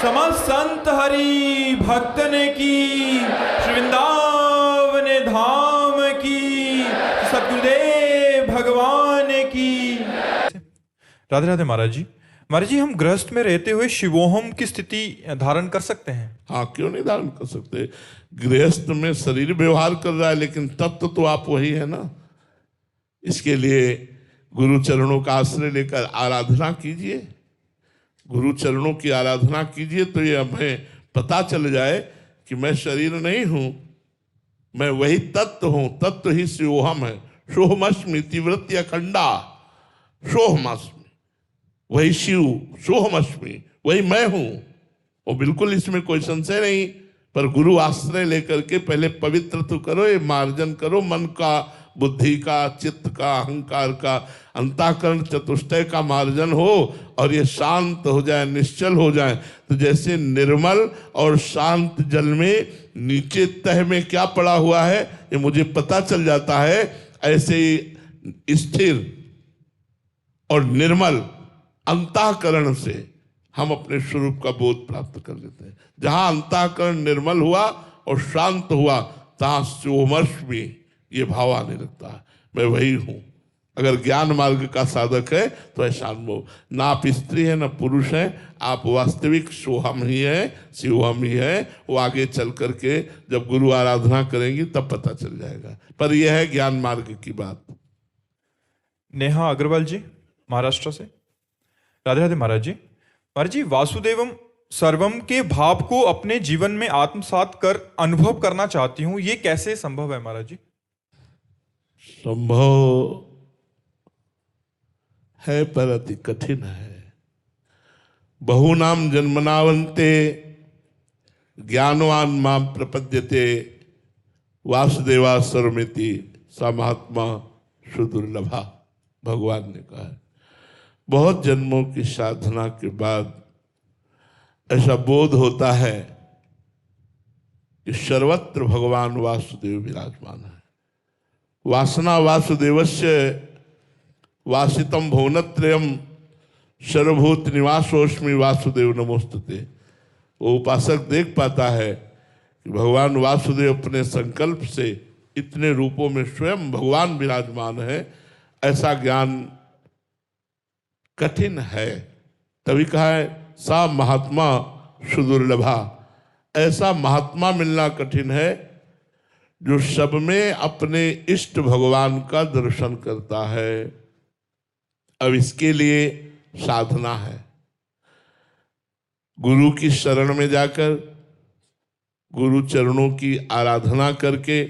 समस्त संत हरि भक्तन की, श्री वृंदावन धाम की, सतगुरुदेव भगवान की। राधे राधे महाराज जी। महाराज जी, हम गृहस्थ में रहते हुए शिवोहम की स्थिति धारण कर सकते हैं? हाँ, क्यों नहीं धारण कर सकते। गृहस्थ में शरीर व्यवहार कर रहा है, लेकिन तत्व तो आप वही है ना। इसके लिए गुरु चरणों का आश्रय लेकर आराधना कीजिए, गुरु चरणों की आराधना कीजिए, तो ये हमें पता चल जाए कि मैं शरीर नहीं हूं, मैं वही तत्व हूं। तत्व ही शिवोहम है। सोहमस्मि तीव्रत्य अखंडा, सोहमस्मि वही शिव, सोहमस्मि वही मैं हूं। और बिल्कुल इसमें कोई संशय नहीं। पर गुरु आश्रय लेकर के पहले पवित्र तो करो, ये मार्जन करो मन का, बुद्धि का, चित्त का, अहंकार का, अंतःकरण चतुष्टय का मार्जन हो और ये शांत हो जाए, निश्चल हो जाए। तो जैसे निर्मल और शांत जल में नीचे तह में क्या पड़ा हुआ है ये मुझे पता चल जाता है, ऐसे ही स्थिर और निर्मल अंतःकरण से हम अपने स्वरूप का बोध प्राप्त कर लेते हैं। जहां अंतःकरण निर्मल हुआ और शांत हुआ, तहां सोहमस्मि ये भाव आने लगता है, मैं वही हूं। अगर ज्ञान मार्ग का साधक है तो ऐसा अनुभव, ना आप स्त्री है ना पुरुष है, आप वास्तविक सोहम ही है, शिवहम ही है। वो आगे चल करके जब गुरु आराधना करेंगी तब पता चल जाएगा। पर यह है ज्ञान मार्ग की बात। नेहा अग्रवाल जी, महाराष्ट्र से। राधे राधे महाराज जी। महाराज जी, वासुदेवम सर्वम के भाव को अपने जीवन में आत्मसात कर अनुभव करना चाहती हूँ, ये कैसे संभव है महाराज जी? संभव है पर अति कठिन है। बहुनाम जन्मनावन्ते ज्ञानवान माम प्रपद्यते वासुदेवा सर्वमिति सा महात्मा सुदुर्लभा, भगवान ने कहा है। बहुत जन्मों की साधना के बाद ऐसा बोध होता है कि सर्वत्र भगवान वासुदेव विराजमान है। वासना वासुदेवस्य वासितम भुवनत्रयम सर्वभूत निवासोस्मि वासुदेव नमोस्तुते। वो उपासक देख पाता है कि भगवान वासुदेव अपने संकल्प से इतने रूपों में स्वयं भगवान विराजमान है। ऐसा ज्ञान कठिन है, तभी कहा है सा महात्मा सुदुर्लभा। ऐसा महात्मा मिलना कठिन है जो सब में अपने इष्ट भगवान का दर्शन करता है। अब इसके लिए साधना है, गुरु की शरण में जाकर गुरु चरणों की आराधना करके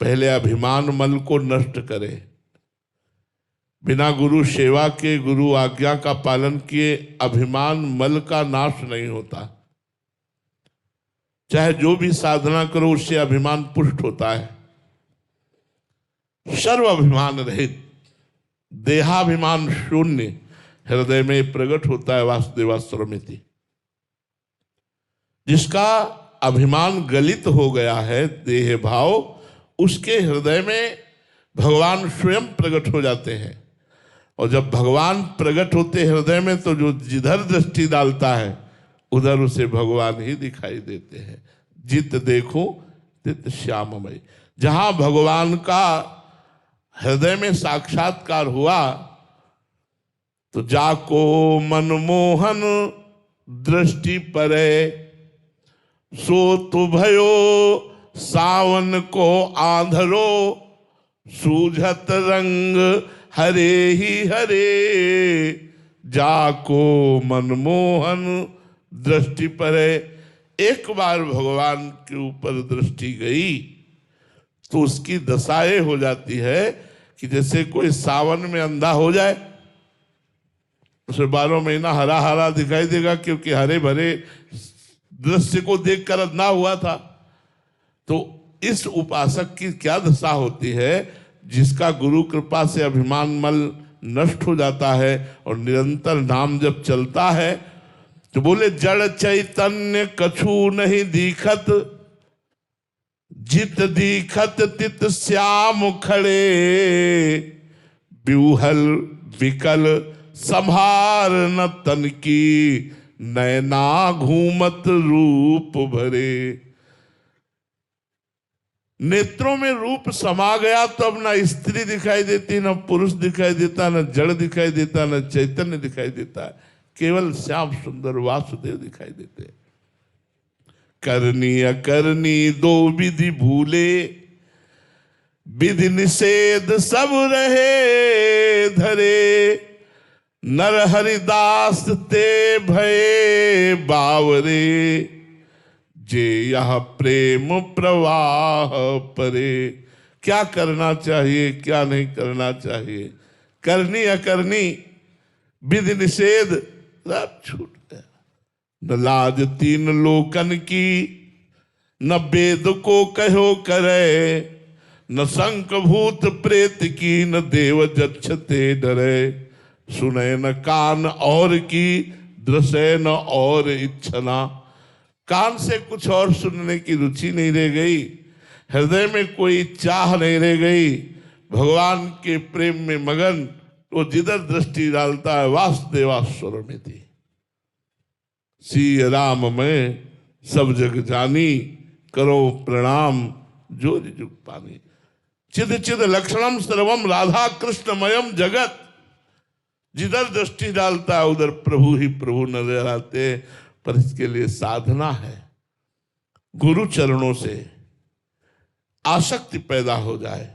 पहले अभिमान मल को नष्ट करे। बिना गुरु सेवा के, गुरु आज्ञा का पालन किए अभिमान मल का नाश नहीं होता। चाहे जो भी साधना करो उससे अभिमान पुष्ट होता है। सर्व अभिमान रहित, देहाभिमान शून्य हृदय में प्रकट होता है वासुदेवा सर्वमिति। जिसका अभिमान गलित हो गया है, देह भाव, उसके हृदय में भगवान स्वयं प्रकट हो जाते हैं। और जब भगवान प्रकट होते हृदय में तो जो जिधर दृष्टि डालता है उधर उसे भगवान ही दिखाई देते हैं। जित देखो तित श्याममय। जहां भगवान का हृदय में साक्षात्कार हुआ तो जाको मनमोहन दृष्टि परे, सो तो भयो सावन को आंधरो, सूझत रंग हरे ही हरे। जाको मनमोहन दृष्टि परे। एक बार भगवान के ऊपर दृष्टि गई तो उसकी दशाएं हो जाती है कि जैसे कोई सावन में अंधा हो जाए, उसे 12 महीना हरा हरा दिखाई देगा, क्योंकि हरे भरे दृश्य को देखकर अंधा हुआ था। तो इस उपासक की क्या दशा होती है, जिसका गुरु कृपा से अभिमान मल नष्ट हो जाता है और निरंतर नाम जब चलता है तो बोले जड़ चैतन्य कछु नहीं दिखत, जित दिखत तित श्याम खड़े, व्यूहल विकल संभार न तन की, नैना घूमत रूप भरे। नेत्रों में रूप समा गया तो अब ना स्त्री दिखाई देती, ना पुरुष दिखाई देता, ना जड़ दिखाई देता, ना चैतन्य दिखाई देता है, केवल श्याम सुंदर वासुदेव दिखाई देते हैं। करनी अकरनी दो विधि भूले, विधि निषेध सब रहे धरे। नर हरिदास ते भये बावरे, जे यह प्रेम प्रवाह परे। क्या करना चाहिए, क्या नहीं करना चाहिए, करनी अकरनी, विधि निषेध सब छूट गया। न लाज तीन लोकन की, न वेद को कहो करे, न शंख भूत प्रेत की, न देव जक्षते डरे। सुने न कान और की, दृश्य न और इच्छना। कान से कुछ और सुनने की रुचि नहीं रह गई, हृदय में कोई चाह नहीं रह गई। भगवान के प्रेम में मगन तो जिधर दृष्टि डालता है वासुदेवास्वर में थी। श्री राम में सब जग जानी, करो प्रणाम जो जुग पानी। चिद चिद लक्षणम सर्वम राधा कृष्णमयम जगत। जिधर दृष्टि डालता है उधर प्रभु ही प्रभु नजर आते हैं। पर इसके लिए साधना है, गुरु चरणों से आसक्ति पैदा हो जाए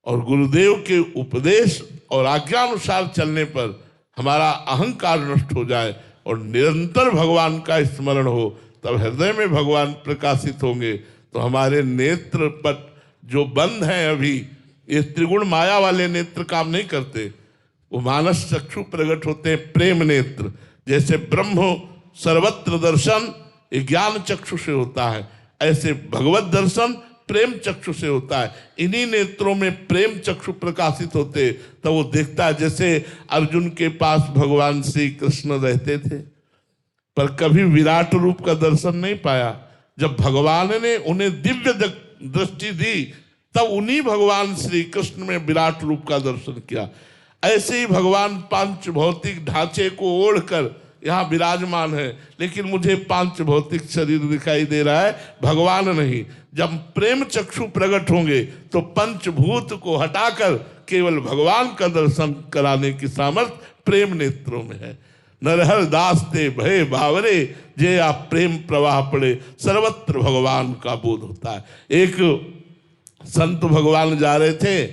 और गुरुदेव के उपदेश और आज्ञानुसार चलने पर हमारा अहंकार नष्ट हो जाए और निरंतर भगवान का स्मरण हो, तब हृदय में भगवान प्रकाशित होंगे। तो हमारे नेत्र पट जो बंद हैं अभी, ये त्रिगुण माया वाले नेत्र काम नहीं करते, वो मानस चक्षु प्रकट होते हैं, प्रेम नेत्र। जैसे ब्रह्म सर्वत्र दर्शन ज्ञान चक्षु से होता है, ऐसे भगवत दर्शन प्रेम चक्षु से होता है। इन्हीं नेत्रों में प्रेम चक्षु प्रकाशित होते तो वो देखता है। जैसे अर्जुन के पास भगवान श्री कृष्ण रहते थे पर कभी विराट रूप का दर्शन नहीं पाया। जब भगवान ने उन्हें दिव्य दृष्टि दी तब उन्हीं भगवान श्री कृष्ण में विराट रूप का दर्शन किया। ऐसे ही भगवान पांच भौतिक ढांचे को ओढ़कर यहाँ विराजमान है, लेकिन मुझे पांच भौतिक शरीर दिखाई दे रहा है, भगवान नहीं। जब प्रेम चक्षु प्रकट होंगे तो पंचभूत को हटाकर केवल भगवान का दर्शन कराने की सामर्थ्य प्रेम नेत्रों में है। नरहर दास ते भय बावरे, जे आप प्रेम प्रवाह पड़े सर्वत्र भगवान का बोध होता है। एक संत भगवान जा रहे थे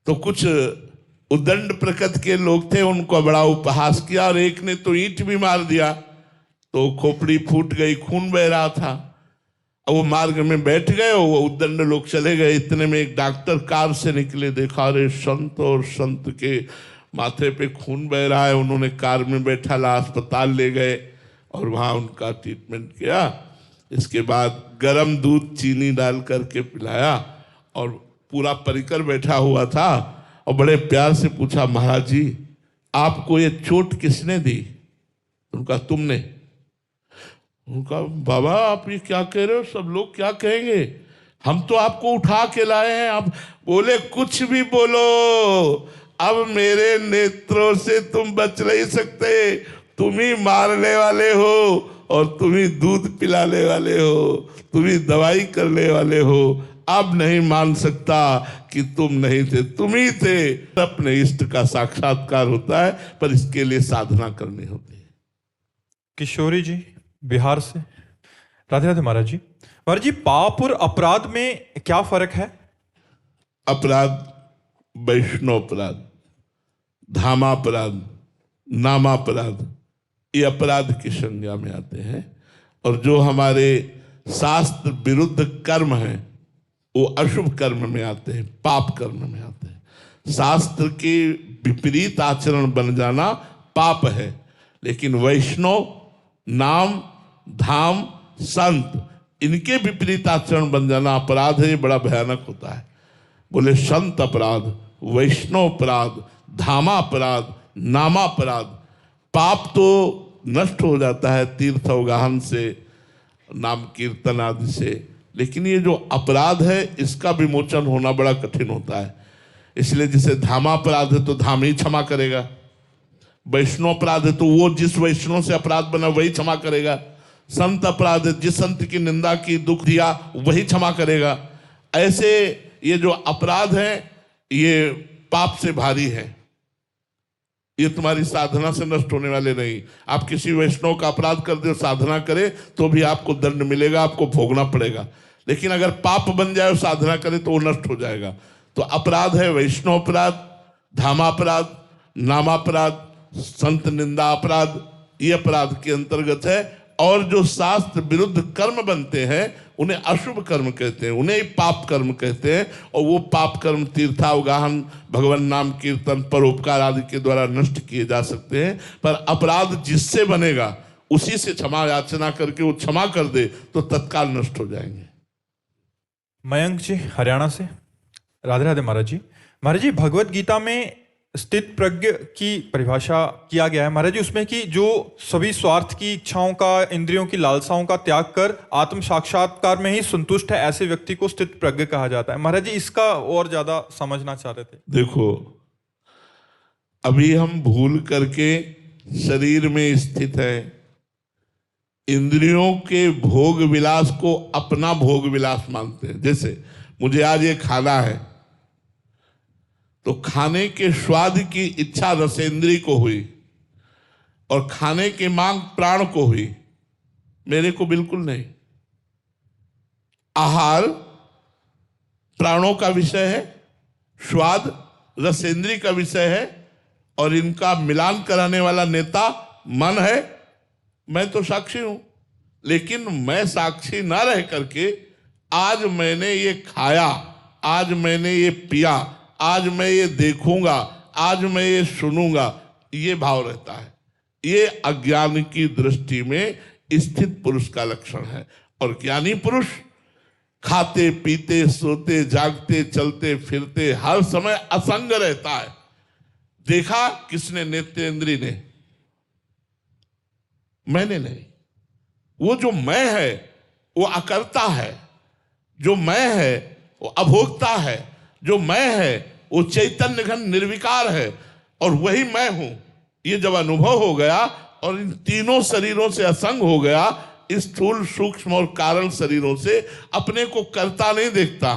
तो कुछ उद्दंड प्रकृति के लोग थे, उनको बड़ा उपहास किया और एक ने तो ईंट भी मार दिया तो खोपड़ी फूट गई, खून बह रहा था। अब वो मार्ग में बैठ गए, वो उद्दंड लोग चले गए। इतने में एक डॉक्टर कार से निकले, देखा रे संत और संत के माथे पे खून बह रहा है। उन्होंने कार में बैठा ला अस्पताल ले गए और वहाँ उनका ट्रीटमेंट किया। इसके बाद गरम दूध चीनी डाल करके पिलाया और पूरा परिकर बैठा हुआ था और बड़े प्यार से पूछा, महाराज जी आपको ये चोट किसने दी? उनका तुमने। उनका बाबा आप ये क्या कह रहे हो, सब लोग क्या कहेंगे, हम तो आपको उठा के लाए हैं। आप बोले कुछ भी बोलो, अब मेरे नेत्रों से तुम बच नहीं सकते, तुम ही मारने वाले हो और तुम ही दूध पिलाने वाले हो, तुम ही दवाई करने वाले हो। अब नहीं मान सकता कि तुम नहीं थे, तुम ही थे। अपने इष्ट का साक्षात्कार होता है पर इसके लिए साधना करनी होती है। किशोरी जी बिहार से। राधे राधे महाराज जी। महाराज जी पाप और अपराध में क्या फर्क है? अपराध वैष्णव अपराध, धामापराध, नामापराध, ये अपराध की संज्ञा में आते हैं। और जो हमारे शास्त्र विरुद्ध कर्म हैं वो अशुभ कर्म में आते हैं, पाप कर्म में आते हैं। शास्त्र के विपरीत आचरण बन जाना पाप है, लेकिन वैष्णव, नाम, धाम, संत, इनके विपरीत आचरण बन जाना अपराध है। ये बड़ा भयानक होता है। बोले संत अपराध, वैष्णव अपराध, धामापराध, नामापराध। पाप तो नष्ट हो जाता है तीर्थ अवगाहन से, नाम कीर्तन आदि से, लेकिन ये जो अपराध है इसका विमोचन होना बड़ा कठिन होता है। इसलिए जैसे धामापराध है तो धाम ही क्षमा करेगा, वैष्णव अपराध है तो वो जिस वैष्णव से अपराध बना वही क्षमा करेगा। संत अपराध है, जिस संत की निंदा की, दुख दिया, वही क्षमा करेगा। ऐसे ये जो अपराध है ये पाप से भारी है, ये तुम्हारी साधना से नष्ट होने वाले नहीं। आप किसी वैष्णव का अपराध कर दो, साधना करे तो भी आपको दंड मिलेगा, आपको भोगना पड़ेगा। लेकिन अगर पाप बन जाए और साधना करे तो वो नष्ट हो जाएगा। तो अपराध है वैष्णव अपराध, धामापराध, नामापराध, संत निंदा अपराध, ये अपराध के अंतर्गत है। और जो शास्त्र विरुद्ध कर्म बनते हैं उन्हें अशुभ कर्म कहते हैं, उन्हें पाप कर्म कहते हैं। और वो पाप कर्म तीर्थावगाहन, भगवान नाम कीर्तन, परोपकार आदि के द्वारा नष्ट किए जा सकते हैं। पर अपराध जिससे बनेगा उसी से क्षमा याचना करके वो क्षमा कर दे तो तत्काल नष्ट हो जाएंगे। मयंक जी हरियाणा से। राधे राधे महाराज जी। महाराज जी, भगवत गीता में स्थित प्रज्ञ की परिभाषा किया गया है महाराज जी, उसमें कि जो सभी स्वार्थ की इच्छाओं का, इंद्रियों की लालसाओं का त्याग कर आत्म साक्षात्कार में ही संतुष्ट है, ऐसे व्यक्ति को स्थित प्रज्ञ कहा जाता है। महाराज जी, इसका और ज्यादा समझना चाह रहे थे। देखो, अभी हम भूल करके शरीर में स्थित है, इंद्रियों के भोग विलास को अपना भोग विलास मानते हैं। जैसे मुझे आज ये खाना है तो खाने के स्वाद की इच्छा रसेंद्री को हुई और खाने की मांग प्राण को हुई, मेरे को बिल्कुल नहीं। आहार प्राणों का विषय है, स्वाद रसेंद्री का विषय है और इनका मिलान कराने वाला नेता मन है। मैं तो साक्षी हूं, लेकिन मैं साक्षी ना रह करके आज मैंने ये खाया, आज मैंने ये पिया, आज मैं ये देखूंगा, आज मैं ये सुनूंगा, ये भाव रहता है। ये अज्ञान की दृष्टि में स्थित पुरुष का लक्षण है। और ज्ञानी पुरुष खाते पीते सोते जागते चलते फिरते हर समय असंग रहता है। देखा किसने? नेत्रेंद्री ने, मैंने नहीं। वो जो मैं है वो अकर्ता है, जो मैं है वो अभोक्ता है, जो मैं है वो चैतन्य घन निर्विकार है और वही मैं हूं। ये जब अनुभव हो गया और इन तीनों शरीरों से असंग हो गया, स्थूल सूक्ष्म और कारण शरीरों से अपने को कर्ता नहीं देखता,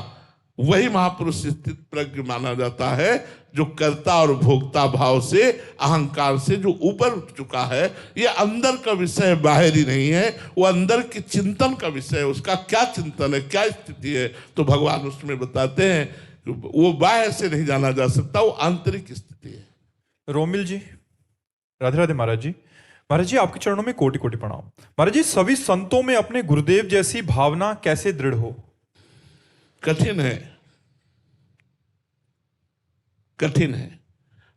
वही महापुरुष स्थित प्रज्ञ माना जाता है, जो कर्ता और भोक्ता भाव से, अहंकार से जो ऊपर उठ चुका है। ये अंदर का विषय बाहर ही नहीं है, वो अंदर के चिंतन का विषय है। उसका क्या चिंतन है, क्या स्थिति है, तो भगवान उसमें बताते हैं वो बाहर से नहीं जाना जा सकता, वो आंतरिक स्थिति है। रोमिल जी, राधे राधे महाराज जी। महाराज जी, आपके चरणों में कोटि कोटि प्रणाम। महाराज जी, सभी संतों में अपने गुरुदेव जैसी भावना कैसे दृढ़ हो? कठिन है, कठिन है।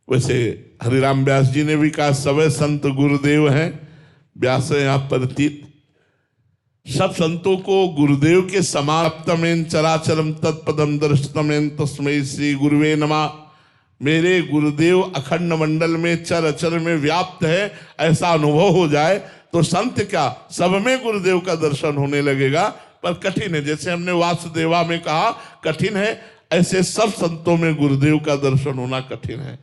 वैसे हरिराम व्यास जी ने भी कहा सवे संत गुरुदेव हैं, व्यास यहाँ प्रतीत। सब संतों को गुरुदेव के समान तमेन चराचरम तत्पदम दर्शतमेन तस्मै श्री गुरुवे नमः। मेरे गुरुदेव अखंड मंडल में चर अचर में व्याप्त है, ऐसा अनुभव हो जाए तो संत क्या सब में गुरुदेव का दर्शन होने लगेगा। पर कठिन है, जैसे हमने वासुदेवा में कहा कठिन है, ऐसे सब संतों में गुरुदेव का दर्शन होना कठिन है।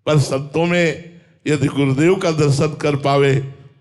पर संतों में यदि गुरुदेव का दर्शन कर पावे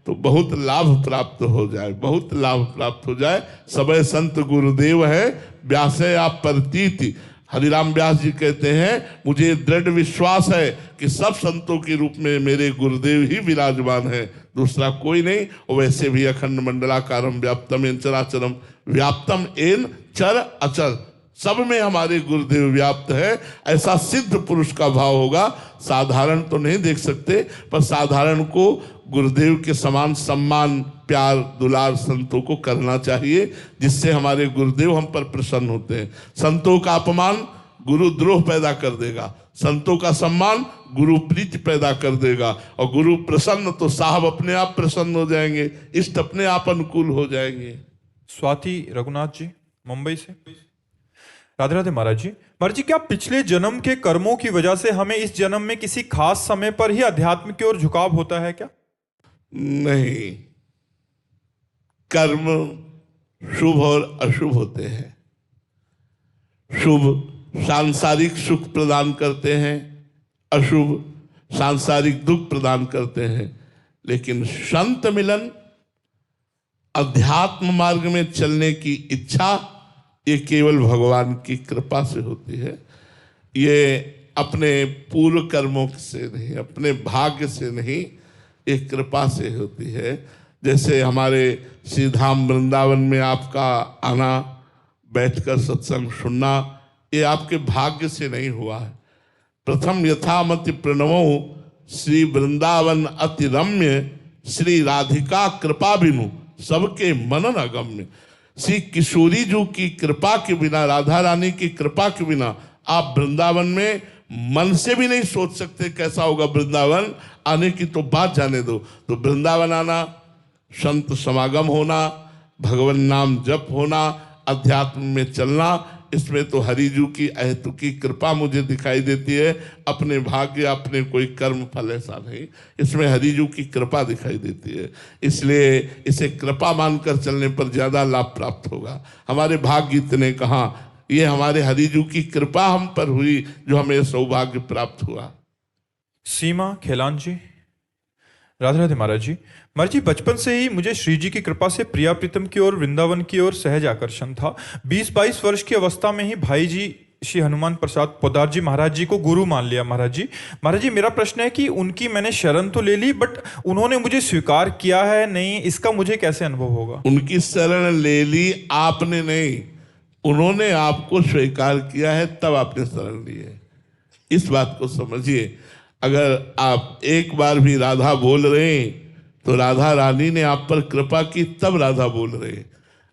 तो बहुत लाभ प्राप्त हो जाए, बहुत लाभ प्राप्त हो जाए। सबे संत गुरुदेव है, व्यासे आप प्रतीति। हरिराम व्यास जी कहते हैं मुझे दृढ़ विश्वास है कि सब संतों के रूप में मेरे गुरुदेव ही विराजमान है, दूसरा कोई नहीं। और वैसे भी अखंड मंडलाकारम व्याप्तम एन चराचरम, व्याप्तम एन चर अचर, सब में हमारे गुरुदेव व्याप्त है। ऐसा सिद्ध पुरुष का भाव होगा। साधारण तो नहीं देख सकते, पर साधारण को गुरुदेव के समान सम्मान प्यार दुलार संतों को करना चाहिए, जिससे हमारे गुरुदेव हम पर प्रसन्न होते हैं। संतों का अपमान गुरुद्रोह पैदा कर देगा, संतों का सम्मान गुरु प्रीति पैदा कर देगा। और गुरु प्रसन्न तो साहब अपने आप प्रसन्न हो जाएंगे, इष्ट अपने आप अनुकूल हो जाएंगे। स्वाति रघुनाथ जी मुंबई से। राधे राधे महाराज जी। महाराज जी, क्या पिछले जन्म के कर्मों की वजह से हमें इस जन्म में किसी खास समय पर ही अध्यात्म की ओर झुकाव होता है क्या? नहीं, कर्म शुभ और अशुभ होते हैं। शुभ सांसारिक सुख प्रदान करते हैं, अशुभ सांसारिक दुख प्रदान करते हैं। लेकिन संत मिलन, अध्यात्म मार्ग में चलने की इच्छा, ये केवल भगवान की कृपा से होती है। ये अपने पूर्व कर्मों से नहीं, अपने भाग्य से नहीं, एक कृपा से होती है। जैसे हमारे श्री धाम वृंदावन में आपका आना, बैठकर सत्संग सुनना, ये आपके भाग्य से नहीं हुआ है। प्रथम यथामति प्रणवो श्री वृंदावन अति रम्य, श्री राधिका कृपा बिनु सबके मनन अगम्य। श्री किशोरी जी की कृपा के बिना, राधा रानी की कृपा के बिना आप वृंदावन में मन से भी नहीं सोच सकते कैसा होगा वृंदावन। आने की तो बात जाने दो। तो वृंदावन आना, संत समागम होना, भगवान नाम जप होना, अध्यात्म में चलना, इसमें तो हरिजू की अहेतुकी कृपा मुझे दिखाई देती है। अपने भाग्य, अपने कोई कर्म फल ऐसा नहीं, इसमें हरिजू की कृपा दिखाई देती है। इसलिए इसे कृपा मानकर चलने पर ज्यादा लाभ प्राप्त होगा। हमारे भाग्य इतने कहाँ, ये हमारे हरिजू की कृपा हम पर हुई जो हमें सौभाग्य प्राप्त हुआ। सीमा खेलान जी, राधे राधे महाराज जी। महाराज जी, बचपन से ही मुझे श्री जी की कृपा से प्रिया प्रीतम की ओर, वृंदावन की ओर सहज आकर्षण था। 20-22 वर्ष की अवस्था में ही भाई जी श्री हनुमान प्रसाद पोद्दार जी महाराज जी को गुरु मान लिया। महाराज जी, मेरा प्रश्न है कि उनकी मैंने शरण तो ले ली, बट उन्होंने मुझे स्वीकार किया है नहीं, इसका मुझे कैसे अनुभव होगा? उनकी शरण ले ली आपने नहीं, उन्होंने आपको स्वीकार किया है, तब आपने शरण ली है। इस बात को समझिए। अगर आप एक बार भी राधा बोल रहे हैं तो राधा रानी ने आप पर कृपा की, तब राधा बोल रहे हैं।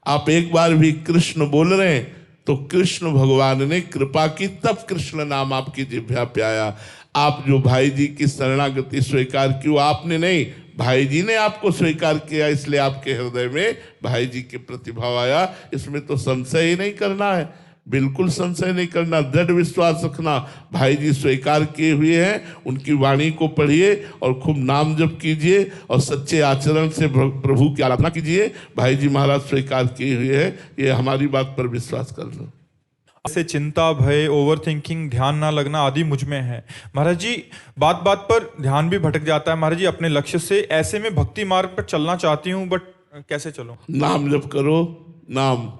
आप एक बार भी कृष्ण बोल रहे हैं तो कृष्ण भगवान ने कृपा की, तब कृष्ण नाम आपकी जिह्वा पे आया। आप जो भाई जी की शरणागति स्वीकार की, वो आपने नहीं, भाई जी ने आपको स्वीकार किया, इसलिए आपके हृदय में भाई जी के प्रतिभाव आया। इसमें तो संशय ही नहीं करना है, बिल्कुल संशय नहीं करना, दृढ़ विश्वास रखना। भाई जी स्वीकार किए हुए हैं, उनकी वाणी को पढ़िए और खूब नाम जप कीजिए और सच्चे आचरण से प्रभु की आराधना कीजिए। भाई जी महाराज स्वीकार किए हुए हैं, ये हमारी बात पर विश्वास कर लो। से चिंता, भय, ओवर थिंकिंग, ध्यान ना लगना आदि मुझ में है। महाराज जी, बात बात पर ध्यान भी भटक जाता है महाराज जी अपने लक्ष्य से। ऐसे में भक्ति मार्ग पर चलना चाहती हूँ, बट कैसे चलूं? नाम जप करो, नाम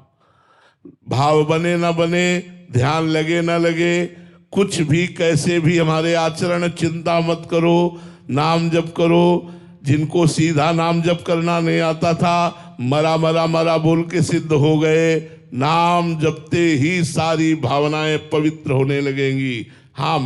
भाव बने ना बने, ध्यान लगे ना लगे, कुछ भी कैसे भी हमारे आचरण, चिंता मत करो, नाम जप करो। जिनको सीधा नाम जप करना नहीं आता था, मरा मरा मरा बोल के सिद्ध हो गए। नाम जपते ही सारी भावनाएं पवित्र होने लगेंगी। हाँ।